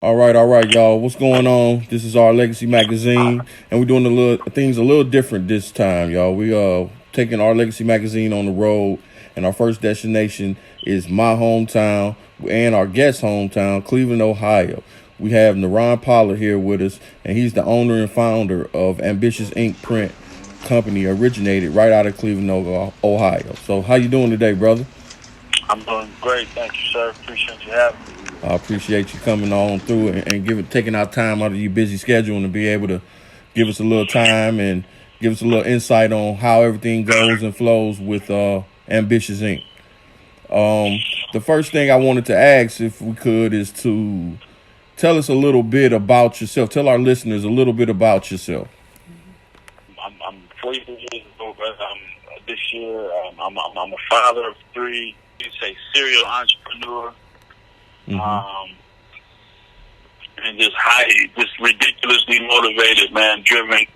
All right, y'all. What's going on? This is RLegacy Magazine, and we're doing things a little different this time, y'all. We taking RLegacy Magazine on the road, and our first destination is my hometown and our guest hometown, Cleveland, Ohio. We have Naron Pollard here with us, and he's the owner and founder of Ambitious Ink Print Company, originated right out of Cleveland, Ohio. So, how you doing today, brother? I'm doing great. Thank you, sir. Appreciate you having me. I appreciate you coming on through and taking our time out of your busy schedule and to be able to give us a little time and give us a little insight on how everything goes and flows with Ambitious Inc. The first thing I wanted to ask, if we could, is to tell us a little bit about yourself. Tell our listeners a little bit about yourself. I'm 42 years old, brother. This year, I'm a father of three. You say serial entrepreneur. Mm-hmm. And just ridiculously motivated, man, driven. In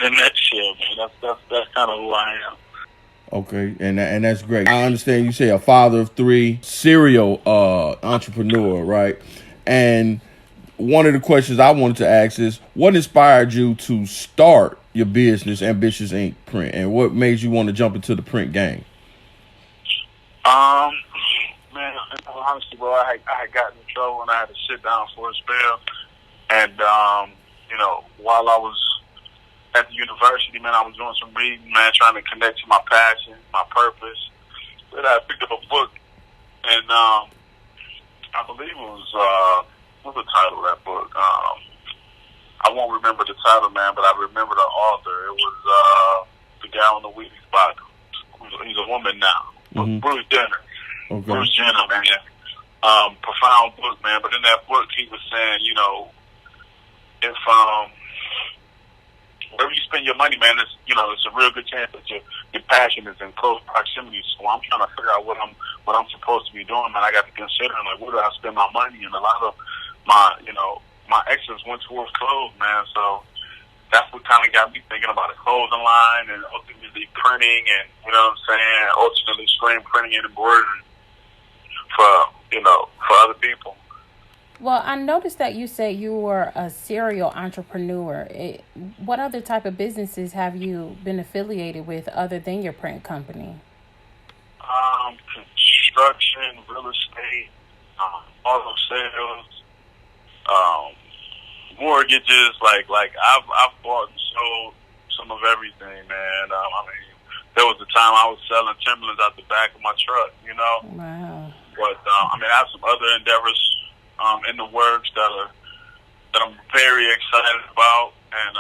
a nutshell, man. That's kind of who I am. Okay, and that's great. I understand you say a father of three, serial entrepreneur, right? And one of the questions I wanted to ask is, what inspired you to start your business, Ambitious Ink Print, and what made you want to jump into the print game? Man, honestly, bro, I had gotten in trouble and I had to sit down for a spell. And, while I was at the university, man, I was doing some reading, man, trying to connect to my passion, my purpose. But I picked up a book, and I believe it was, what's the title of that book? I won't remember the title, man, but I remember the author. It was the guy on the Wheaties box. He's a woman now. Mm-hmm. Bruce Jenner. Okay. Bruce Jenner, man. Profound book, man. But in that book, he was saying, if wherever you spend your money, man, it's a real good chance that your passion is in close proximity. So I'm trying to figure out what I'm supposed to be doing, man. I got to consider, like, where do I spend my money? And a lot of my excellence went towards clothes, man. So that's what kind of got me thinking about a clothing line and ultimately printing and, ultimately screen printing and embroidery for other people. Well, I noticed that you said you were a serial entrepreneur. What other type of businesses have you been affiliated with other than your print company? Construction, real estate, auto sales, mortgages. Like I've bought and sold some of everything, man. There was a time I was selling Timberlands out the back of my truck, Wow. But I have some other endeavors in the works that I'm very excited about, and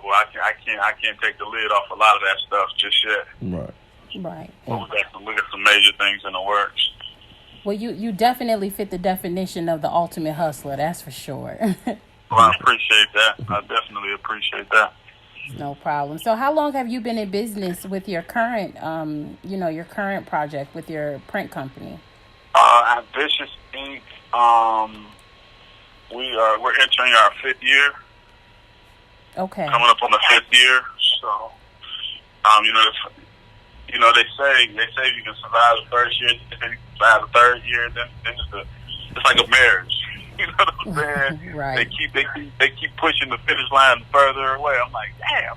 but I can't take the lid off a lot of that stuff just yet. Right. But we got some major things in the works. Well, you definitely fit the definition of the ultimate hustler. That's for sure. Well, I appreciate that. I definitely appreciate that. No problem. So, how long have you been in business with your current, your current project with your print company? Ambitious Inc. We're entering our 5th year. Okay. Coming up on the 5th year. So, they say if you can survive the first year, if you can survive the 3rd year, then it's like a marriage. You know what I'm saying? Right. They keep pushing the finish line further away. I'm like, damn.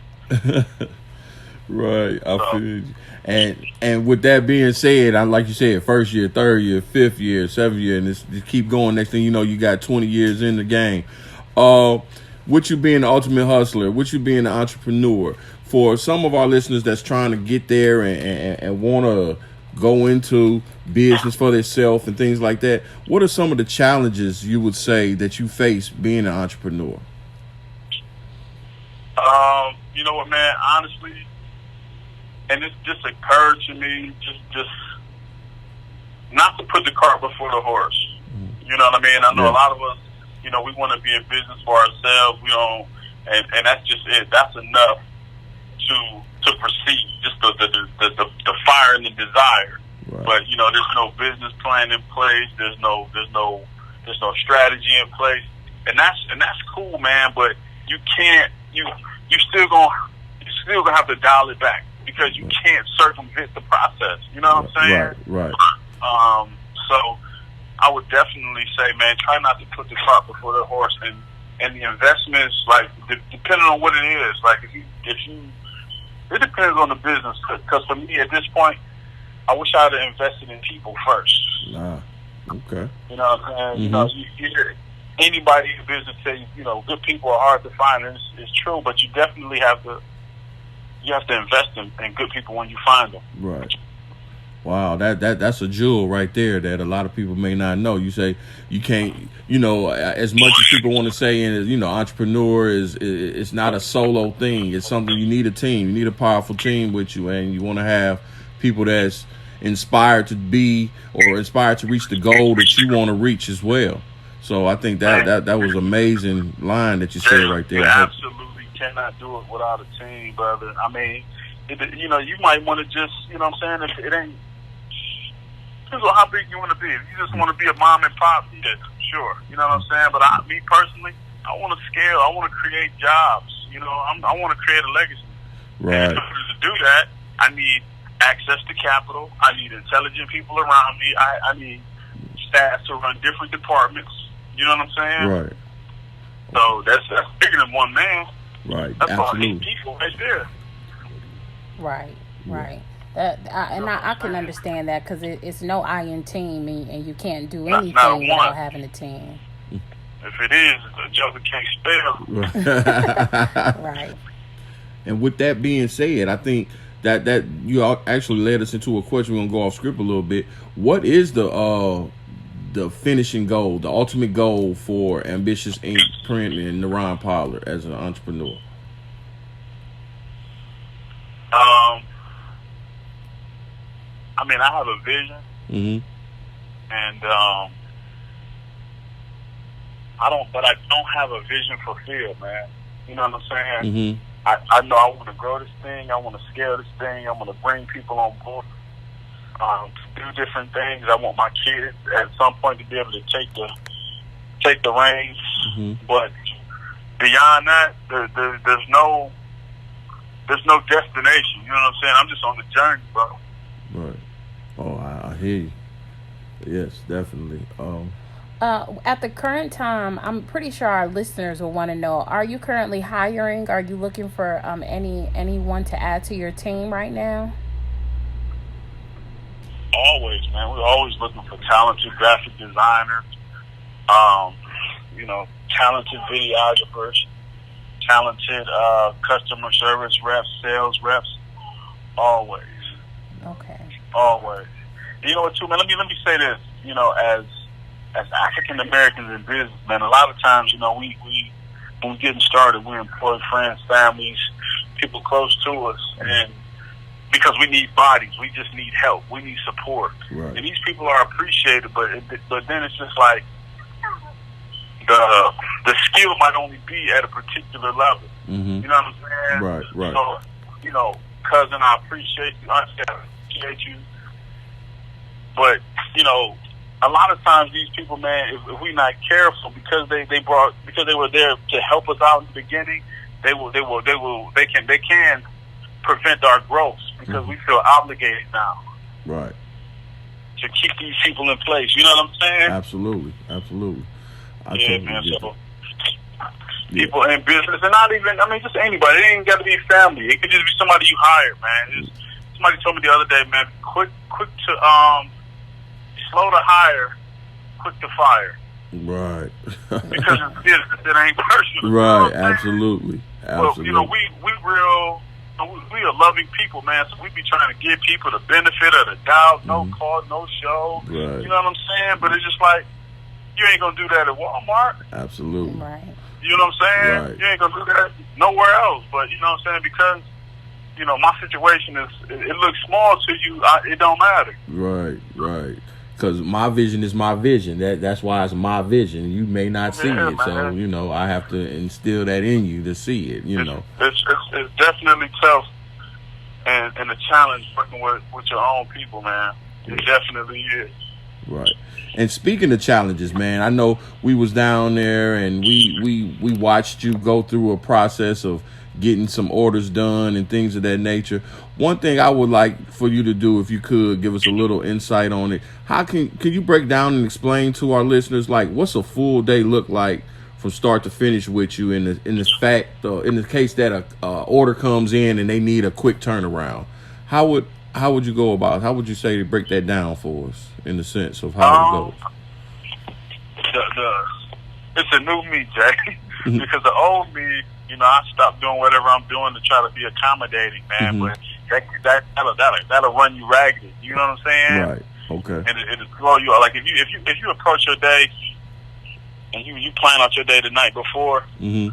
Right, I feel you. And with that being said, like you said, 1st year, 3rd year, 5th year, 7th year, and just keep going. Next thing you know, you got 20 years in the game. With you being the ultimate hustler, with you being the entrepreneur, for some of our listeners that's trying to get there and want to go into business for themselves and things like that, what are some of the challenges you would say that you face being an entrepreneur? You know what, man? Honestly, and it just occurred to me, just not to put the cart before the horse. You know what I mean? I know a lot of us, we want to be in business for ourselves. We don't, and that's just it. That's enough to proceed. Just the fire and the desire. Right. But there's no business plan in place. There's no strategy in place, and that's cool, man. But you can't. You still gonna have to dial it back because you can't circumvent the process. You know what I'm saying? Right. So I would definitely say, man, try not to put the cart before the horse, and the investments, like, depending on what it is. Like, if you, it depends on the business. Because for me, at this point, I wish I had invested in people first. Okay. You know what I'm saying? You know, you hear anybody in business say, you know, good people are hard to find, and it's true. But you definitely have to invest in good people when you find them. Right. Wow, that's a jewel right there that a lot of people may not know. You say you can't, you know, as much as people want to say, and you know, entrepreneur it's not a solo thing. It's something you need a team. You need a powerful team with you, and you want to have people that's inspired to be or inspired to reach the goal that you want to reach as well. So I think that was an amazing line that you said right there. You absolutely cannot do it without a team, brother. I mean, you know, you might want to just, you know what I'm saying, if it ain't, depends on how big you want to be. If you just want to be a mom and pop, yeah, sure. You know what I'm saying? But me personally, I want to scale. I want to create jobs. You know, I want to create a legacy. Right. And in order to do that, I need access to capital. I need intelligent people around me. I need staff to run different departments. You know what I'm saying? Right. So that's bigger than one man. Right. That's Absolutely. all 8 people right there. Right. Right. I can understand that because it's no I in team, and you can't do anything without having a team. If it is, the joker can't spell. Right. And with that being said, I think that you actually led us into a question. We're gonna go off script a little bit. What is the finishing goal, the ultimate goal for Ambitious Ink Print and Naron Pollard as an entrepreneur? I mean, I have a vision, and I don't have a vision for fear, man. You know what I'm saying? I know I want to grow this thing. I want to scale this thing. I want to bring people on board to do different things. I want my kids at some point to be able to take the reins. But beyond that, there's no destination. You know what I'm saying? I'm just on the journey, bro. Right. Oh, I hear you. Yes, definitely. At the current time, I'm pretty sure our listeners will want to know, are you currently hiring? Are you looking for anyone to add to your team right now? Always, man. We're always looking for talented graphic designers, you know, talented videographers, talented customer service reps, sales reps. Always. Okay. Always. You know what, too, man? Let me say this. You know, as African Americans in business, man, a lot of times, you know, we when we're getting started, we employ friends, families, people close to us, and because we need bodies, we just need help, we need support, and these people are appreciated, but then it's just like the skill might only be at a particular level. You know what I'm saying? Right. So, you know, cousin, I appreciate you, auntie, I appreciate you, but you know, a lot of times these people, man, if we're not careful, because they were there to help us out in the beginning, they can prevent our growth because we feel obligated now. Right. To keep these people in place. You know what I'm saying? Absolutely. Man. So people in business, and not even, I mean, just anybody. It ain't got to be family. It could just be somebody you hire, man. Somebody told me the other day, man, quick to slow to hire, quick to fire. Right. Because it's business, it ain't personal. Right, you know absolutely. Well, you know, we are loving people, man, so we be trying to give people the benefit of the doubt, no call, no show. Right. You know what I'm saying? But it's just like, you ain't going to do that at Walmart. Absolutely. Right. You know what I'm saying? Right. You ain't going to do that nowhere else. But, you know what I'm saying? Because, you know, my situation is, it looks small to you, it don't matter. Right. Because my vision is my vision. That's why it's my vision. You may not see it, man. So you know I have to instill that in you to see it. You know, it's definitely tough and a challenge working with your own people, man. It definitely is. Right. And speaking of challenges, man, I know we was down there and we watched you go through a process of getting some orders done and things of that nature. One thing I would like for you to do, if you could give us a little insight on it, how can you break down and explain to our listeners, like, what's a full day look like from start to finish with you in the case that a order comes in and they need a quick turnaround? How would you go about it? How would you say to break that down for us in the sense of how it goes? It's a new me, Jay, because the old me, I stopped doing whatever I'm doing to try to be accommodating, man. But that'll run you ragged. You know what I'm saying? Right. Okay. And it'll throw you. Like if you approach your day and you plan out your day the night before, there's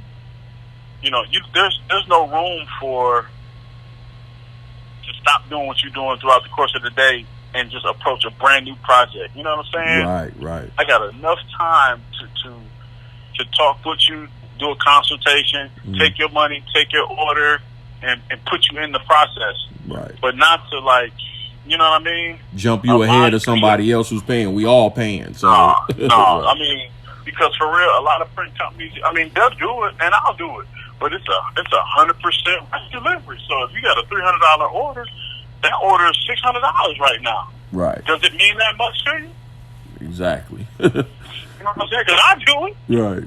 no room to stop doing what you're doing throughout the course of the day and just approach a brand new project. You know what I'm saying? Right. I got enough time to talk with you, do a consultation, take your money, take your order, and put you in the process. Right. But not to, like, you know what I mean? Jump you ahead of somebody else who's paying. We all paying. So. No. I mean, because for real, a lot of print companies, they'll do it, and I'll do it. But it's 100% delivery. So if you got a $300 order, that order is $600 right now. Right. Does it mean that much to you? Exactly. You know what I'm saying? Because I do it.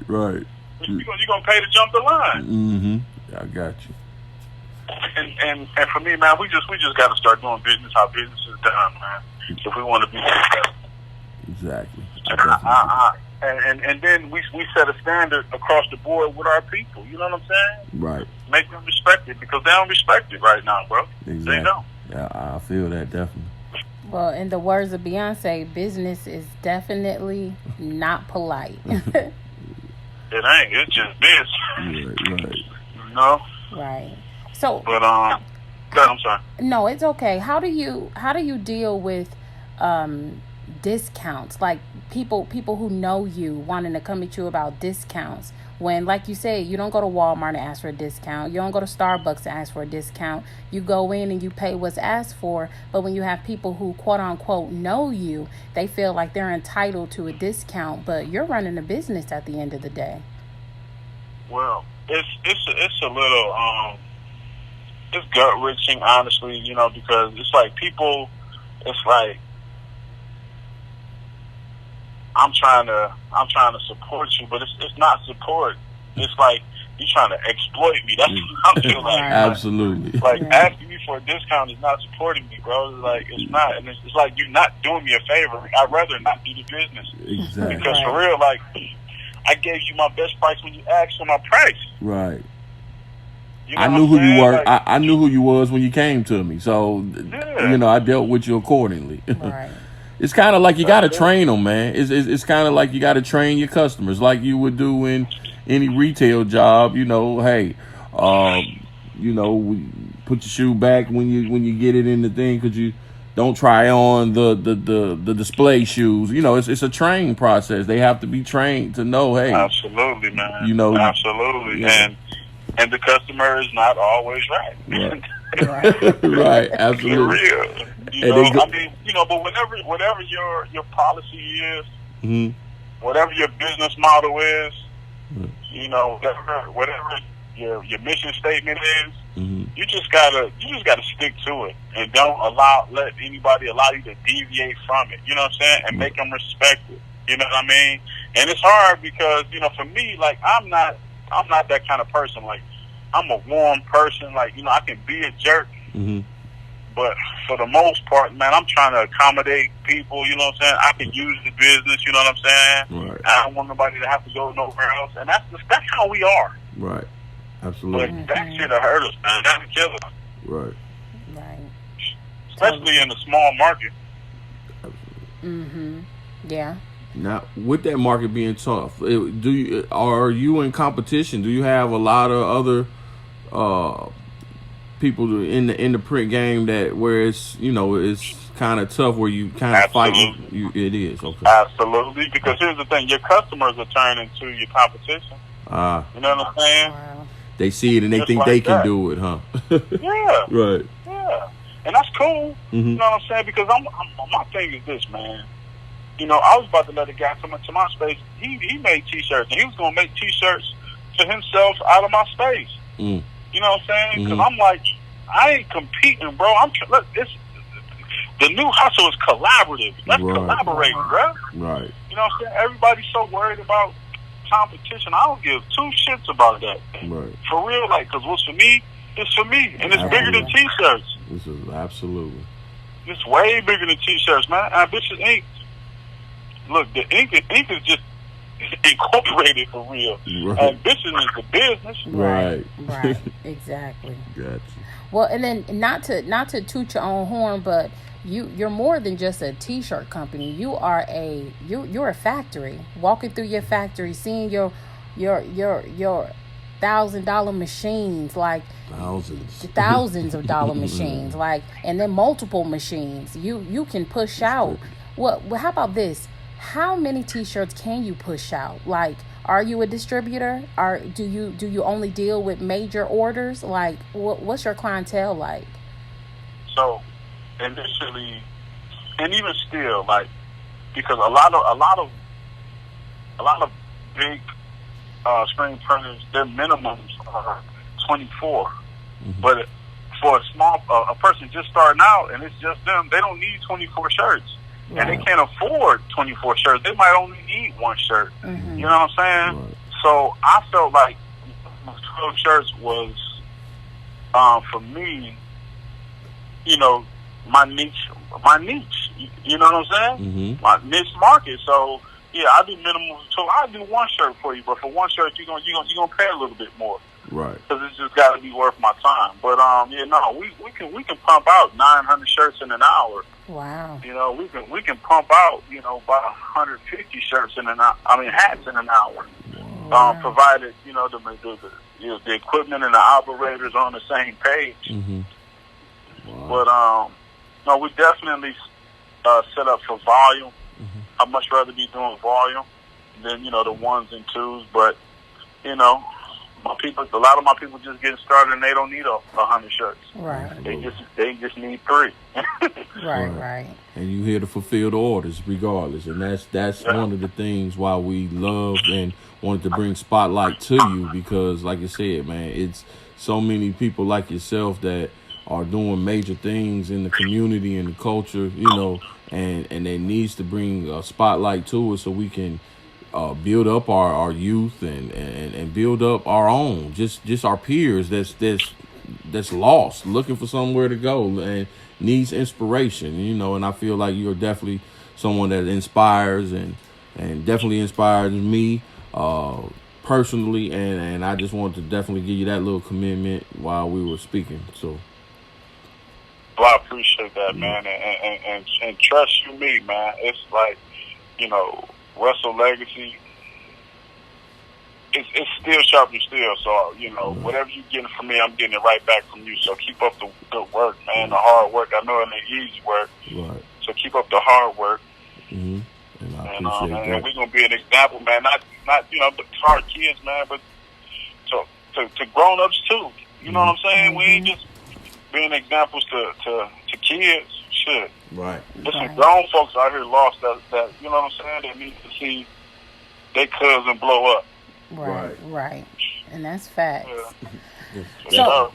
Right. You're going to pay to jump the line. Mm-hmm. I got you. And for me, man, we just got to start doing business how business is done, man. If we want to be successful. Exactly. And then we set a standard across the board with our people. You know what I'm saying? Right. Make them respect it, because they don't respect it right now, bro. Exactly. They don't. Yeah, I feel that definitely. Well, in the words of Beyonce, business is definitely not polite. It ain't. It's just business. Right. You know? Right. So. But I'm sorry. No, it's okay. How do you deal with discounts? Like people who know you wanting to come at you about discounts, when, like you said, you don't go to Walmart and ask for a discount. You don't go to Starbucks and ask for a discount. You go in and you pay what's asked for. But when you have people who, quote unquote, know you, they feel like they're entitled to a discount, but you're running a business at the end of the day. Well, it's a little it's gut wrenching, honestly, because it's like people, it's like I'm trying to support you, but it's not support. It's like you're trying to exploit me. That's what I feel like. Absolutely. Like asking me for a discount is not supporting me, bro. It's like it's not, and it's like you're not doing me a favor. I'd rather not do the business. Exactly. Because for real, like I gave you my best price when you asked for my price. Right. You know I knew who you were. Like, I knew who you was when you came to me. So, I dealt with you accordingly. Right. It's kind of like you got to train them, man. It's kind of like you got to train your customers like you would do in any retail job. Hey, put your shoe back when you get it in the thing, because you don't try on the display shoes. It's a training process. They have to be trained to know, hey. Absolutely, man. Absolutely. Yeah. And the customer is not always right. Right, absolutely. For real. But whatever your policy is, whatever your business model is, whatever your mission statement is, you just gotta stick to it, and don't let anybody allow you to deviate from it. You know what I'm saying? And make them respect it. You know what I mean? And it's hard because for me, like I'm not that kind of person. Like I'm a warm person. Like I can be a jerk. But for the most part, man, I'm trying to accommodate people, you know what I'm saying? I can use the business, you know what I'm saying? Right. I don't want nobody to have to go nowhere else. And that's how we are. Right. Absolutely. But that shit will hurt us, man. That'll kill us. Right. Especially in the small market. Yeah. Now, with that market being tough, are you in competition? Do you have a lot of other people in the print game where it's it's kind of tough, where you kind of fight? It is okay. Absolutely, because here's the thing: your customers are turning to your competition. You know what I'm saying? Wow. They see it and they think they can do it, huh? Yeah. Right. Yeah, and that's cool. You know what I'm saying? Because my thing is this, man. I was about to let a guy come into my space. He made T-shirts, and he was going to make T-shirts for himself out of my space. You know what I'm saying? Because I'm like, I ain't competing, bro. Look, the new hustle is collaborative. Let's collaborate, bro. Right. You know what I'm saying? Everybody's so worried about competition. I don't give two shits about that. Right. For real, like, because what's for me is for me, and it's bigger than T-shirts. This is absolutely. It's way bigger than T-shirts, man. Ambitious Ink. Look, the ink is just incorporated for real. Right. Ambition is the business. Right. Right. Exactly. Gotcha. Well, and then not to toot your own horn, but you're more than just a T-shirt company. You're a factory. Walking through your factory, seeing your $1,000 machines, like thousands of dollar machines, like, and then multiple machines. You can push out. Well, how about this? How many T-shirts can you push out? Like, are you a distributor? Do you only deal with major orders? Like, what's your clientele like? So, initially, and even still, like, because a lot of big screen printers, their minimums are 24. But for a small a person just starting out and it's just them, they don't need 24 shirts. Right. And they can't afford 24 shirts. They might only need one shirt. You know what I'm saying? Right. So I felt like 12 shirts was, for me, you know, my niche. You know what I'm saying? My niche market. So yeah, I do minimum. So I do one shirt for you, but for one shirt you're gonna pay a little bit more. Right. Because it's just got to be worth my time. But yeah, no, we can pump out 900 shirts in an hour. Wow. You know, we can pump out, you know, about 150 shirts in an hour. I mean, hats in an hour. Wow. Provided, you know, the equipment and the operators on the same page. Wow. But no, we definitely set up for volume. I'd much rather be doing volume than, you know, the ones and twos. But, you know, a lot of my people just getting started and they don't need 100 shirts. Right. They just need 3. Right. And you here to fulfill the orders regardless. And that's one of the things why we loved and wanted to bring Spotlight to you, because like I said, man, it's so many people like yourself that are doing major things in the community and the culture, you know, and they needs to bring a spotlight to it so we can build up our youth and build up our own, just our peers that's lost, looking for somewhere to go and needs inspiration, you know. And I feel like you're definitely someone that inspires and definitely inspires me personally, and I just wanted to definitely give you that little commitment while we were speaking. So well, I appreciate that, man, and trust you me, man. It's like, you know, RLegacy, it's still sharp and still. So, you know, whatever you're getting from me, I'm getting it right back from you. So keep up the good work, man, the hard work. I know it ain't easy work. Right. So keep up the hard work. And I appreciate that. And we're going to be an example, man, not you know, to our kids, man, but to grown-ups, too. You know what I'm saying? We ain't just being examples to kids. Shit. Right. There's some grown folks out here lost that, you know what I'm saying, that need to see their cousin blow up. Right. And that's facts. Yeah. So,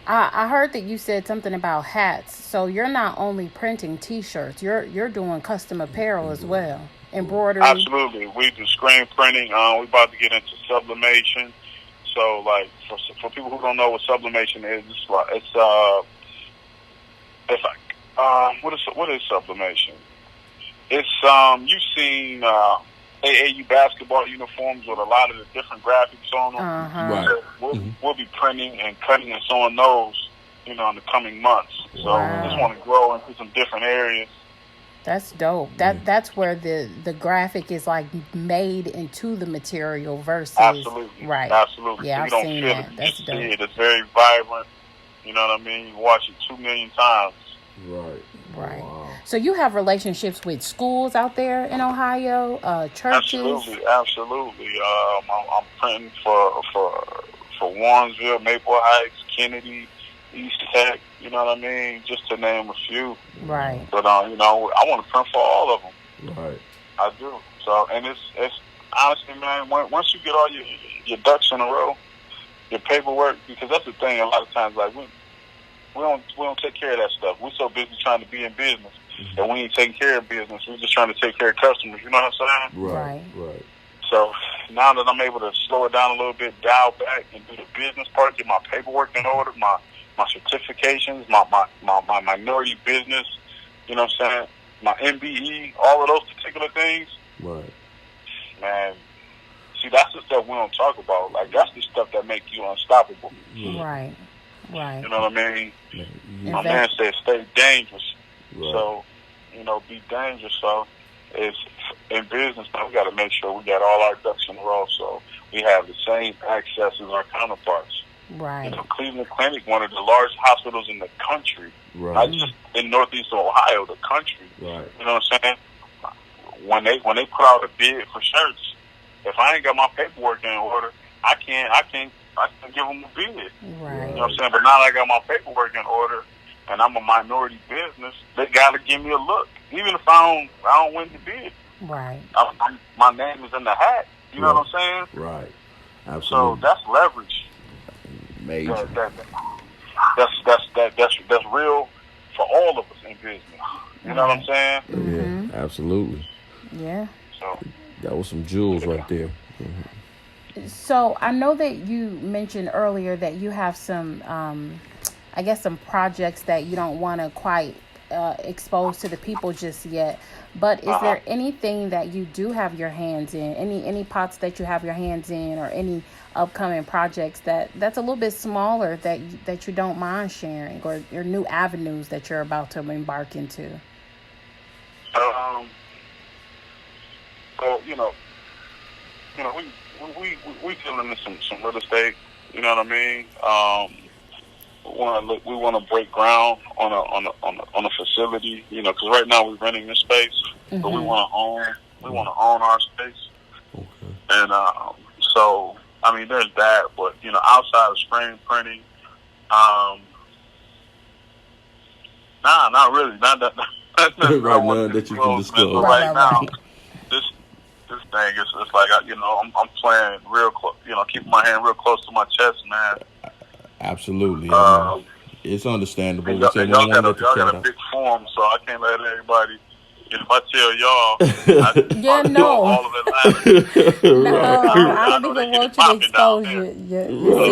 I heard that you said something about hats. So you're not only printing T-shirts, you're doing custom apparel as well, embroidery. Absolutely, we do screen printing. We about to get into sublimation. So, like, for people who don't know what sublimation is, it's like what is sublimation? It's you've seen AAU basketball uniforms with a lot of the different graphics on them. Right. We'll be printing and cutting and sewing those, you know, in the coming months. So we just want to grow into some different areas. That's dope. That's where the graphic is like made into the material versus absolutely. Yeah, so I've seen that. That's dope. See it. It's very vibrant. You know what I mean? You watch it 2 million times. Right. Wow. So you have relationships with schools out there in Ohio, churches. Absolutely. I'm printing for Warrensville, Maple Heights, Kennedy, East Tech. You know what I mean? Just to name a few. Right. But you know, I want to print for all of them. Right. I do. So, and it's honestly, man, once you get all your ducks in a row, your paperwork, because that's the thing. A lot of times, like we don't take care of that stuff. We're so busy trying to be in business, and we ain't taking care of business. We're just trying to take care of customers. You know what I'm saying? Right. So now that I'm able to slow it down a little bit, dial back, and do the business part, get my paperwork in order, my certifications, my minority business, you know what I'm saying, my MBE, all of those particular things. Right. Man, see, that's the stuff we don't talk about. Like, that's the stuff that make you unstoppable. Right. You know what I mean? Yeah. My man said stay dangerous. Right. So, be dangerous. So, it's in business, man, we got to make sure we got all our ducks in a row so we have the same access as our counterparts. Right. Cleveland Clinic, one of the largest hospitals in the country, Right. not just in Northeast Ohio, the country. Right. You know what I'm saying? When they put out a bid for shirts, if I ain't got my paperwork in order, I can't give them a bid. Right. You know what I'm saying? But now that I got my paperwork in order and I'm a minority business, they gotta give me a look, even if I don't win the bid. Right. My name is in the hat. You know what I'm saying? Right. Absolutely. So that's leverage. Major. That's real for all of us in business. You know what I'm saying? Yeah, absolutely. Yeah. So that was some jewels right there. So I know that you mentioned earlier that you have some, some projects that you don't want to quite expose to the people just yet. But is there anything that you do have your hands in? Any pots that you have your hands in, or any upcoming projects that's a little bit smaller that you don't mind sharing, or your new avenues that you're about to embark into? So we dealing in some real estate. You know what I mean? We want to break ground on a facility. Because right now we're renting this space, but we want to own our space. Okay. And so I mean, there's that, but outside of screen printing, not really, not that. Right now that you can disclose. But right now, this thing is it's like I'm playing real close. Keeping my hand real close to my chest, man. Absolutely. It's understandable. Y'all got a big form, so I can't let everybody. If I tell y'all, all of Atlanta. No, I don't even want you to expose your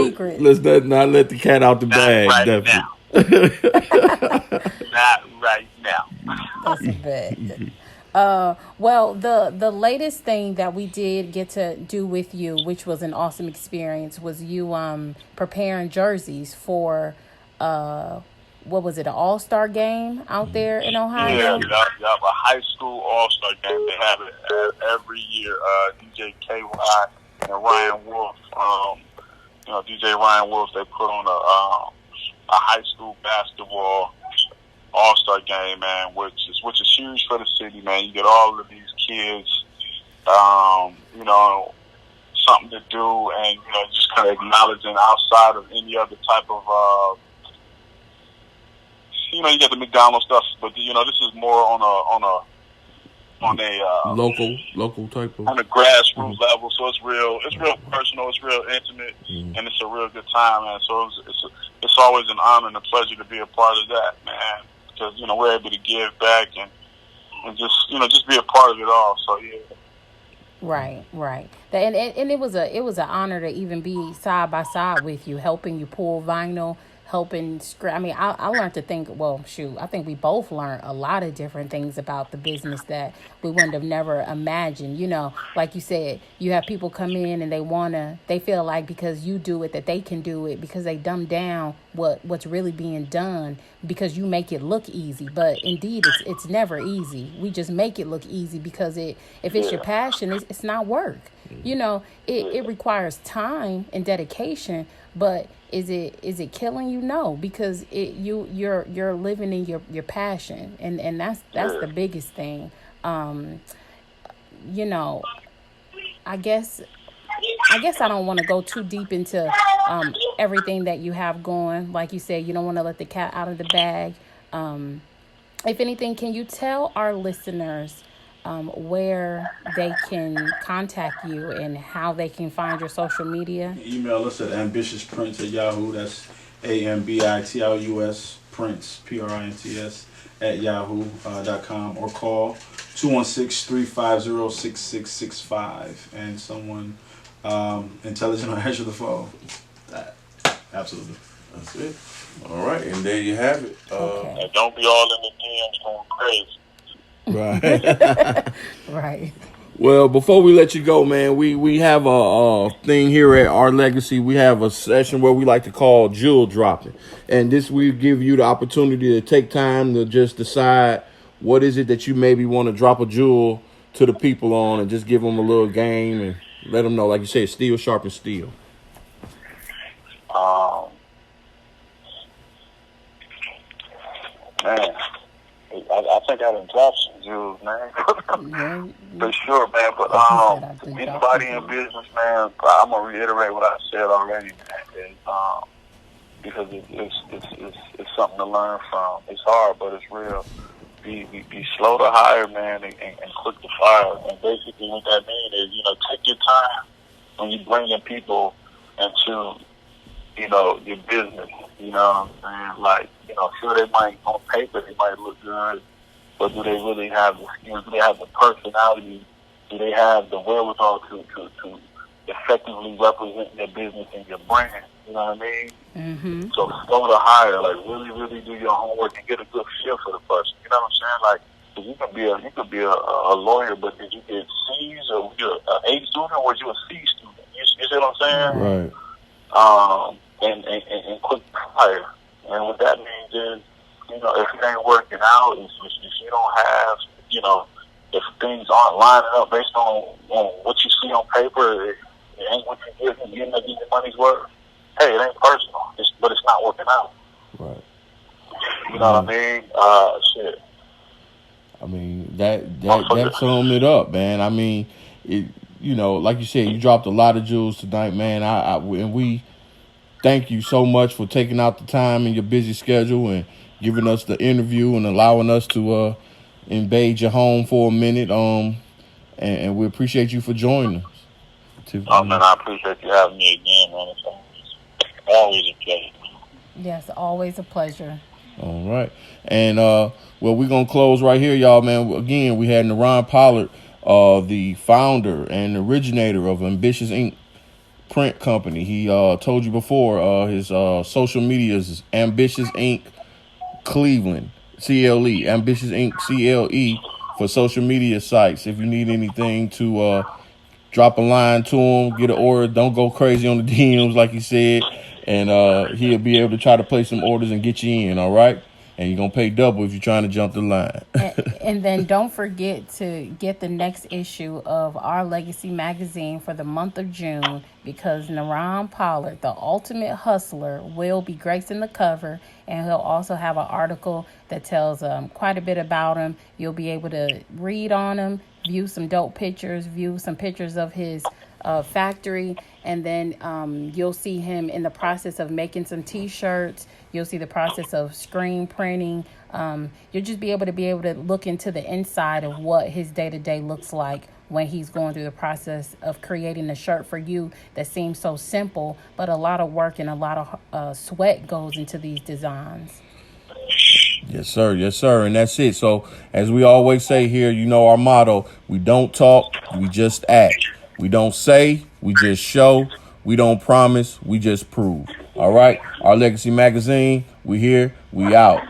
secrets. Let's not let the cat out the bag. Right definitely. Not right now. That's a bad. Well, the latest thing that we did get to do with you, which was an awesome experience, was you preparing jerseys for what was it, an all-star game out there in Ohio? Yeah, a high school all-star game. They have it every year. DJ KY and Ryan Wolf. DJ Ryan Wolf, they put on a high school basketball all-star game, man, which is huge for the city, man. You get all of these kids, something to do, and just kind of acknowledging outside of any other type of, you get the McDonald's stuff, but this is more on a local type of, on a grassroots level. So it's real personal, it's real intimate, and it's a real good time, man. So it's always an honor and a pleasure to be a part of that, man. Because we're able to give back and just be a part of it all. So yeah. Right. And it was an honor to even be side by side with you, helping you pull vinyl, helping. I mean, I learned to think. Well, shoot, I think we both learned a lot of different things about the business that we wouldn't have never imagined. Like you said, you have people come in and they feel like because you do it that they can do it, because they dumb down what's really being done because you make it look easy. But indeed, it's never easy. We just make it look easy because if it's your passion, it's not work. It requires time and dedication, but is it killing you? No, because you're living in your passion, and that's the biggest thing. I guess I don't want to go too deep into everything that you have going. Like you said, you don't want to let the cat out of the bag. If anything, can you tell our listeners where they can contact you and how they can find your social media? Email us at ambitiousprints@yahoo. That's AMBITIUS Prince PRINTS at yahoo.com, or call 216-350-6665 and someone intelligent will answer the phone. Absolutely. That's it. All right, and there you have it. Okay. And don't be all in the DMs going crazy. Right. Right. Well, before we let you go, man, we have a thing here at RLegacy. We have a session where we like to call jewel dropping. And this we give you the opportunity to take time to just decide what is it that you maybe want to drop a jewel to the people on, and just give them a little game and let them know, like you said, steel sharpens steel. Man, I think I done dropped some jewels, man. For sure, man. But anybody in business, man, I'm gonna reiterate what I said already, man. Because it's something to learn from. It's hard, but it's real. Be slow to hire, man, and quick to fire. And basically, what that means is, take your time when you bring in people into, your business. You know what I'm saying? Like, sure, they might, on paper, they might look good, but do they really have the skills? Do they have the personality? Do they have the wherewithal to effectively represent their business and your brand? You know what I mean? Mm-hmm. So slow to hire, like really, really do your homework and get a good feel for the person. You know what I'm saying? Like, 'cause you could be a lawyer, but did you get C's, or were you an A student, or were you a C student? You see what I'm saying? Right. And quick fire. And what that means is, if it ain't working out, if you don't have, if things aren't lining up based on what you see on paper, it ain't what you're getting your money's worth. Hey, it ain't personal, but it's not working out. Right. You know what I mean? Shit. I mean, that summed it up, man. I mean, like you said, you dropped a lot of jewels tonight, man. And we thank you so much for taking out the time in your busy schedule and giving us the interview and allowing us to invade your home for a minute. And we appreciate you for joining us. Oh, man, I appreciate you having me again, man. It's always a pleasure. Yes, always a pleasure. All right. And, well, we're going to close right here, y'all, man. Again, we had Naron Pollard, the founder and originator of Ambitious Inc. Print Company. He told you before, his social media is Ambitious Inc. Cleveland, CLE, Ambitious Inc. CLE for social media sites. If you need anything to drop a line to him, get an order. Don't go crazy on the DMs, like he said. And he'll be able to try to place some orders and get you in, all right? And you're going to pay double if you're trying to jump the line. and then don't forget to get the next issue of RLegacy Magazine for the month of June, because Naron Pollard, the ultimate hustler, will be gracing the cover. And he'll also have an article that tells quite a bit about him. You'll be able to read on him, view some dope pictures, view some pictures of his factory, and then you'll see him in the process of making some T-shirts. You'll see the process of screen printing. You'll just be able to look into the inside of what his day-to-day looks like when he's going through the process of creating a shirt for you that seems so simple, but a lot of work and a lot of sweat goes into these designs. Yes, sir. Yes, sir. And that's it. So as we always say here, our motto, we don't talk, we just act. We don't say, we just show. We don't promise, we just prove. All right? RLegacy Magazine, we here, we out.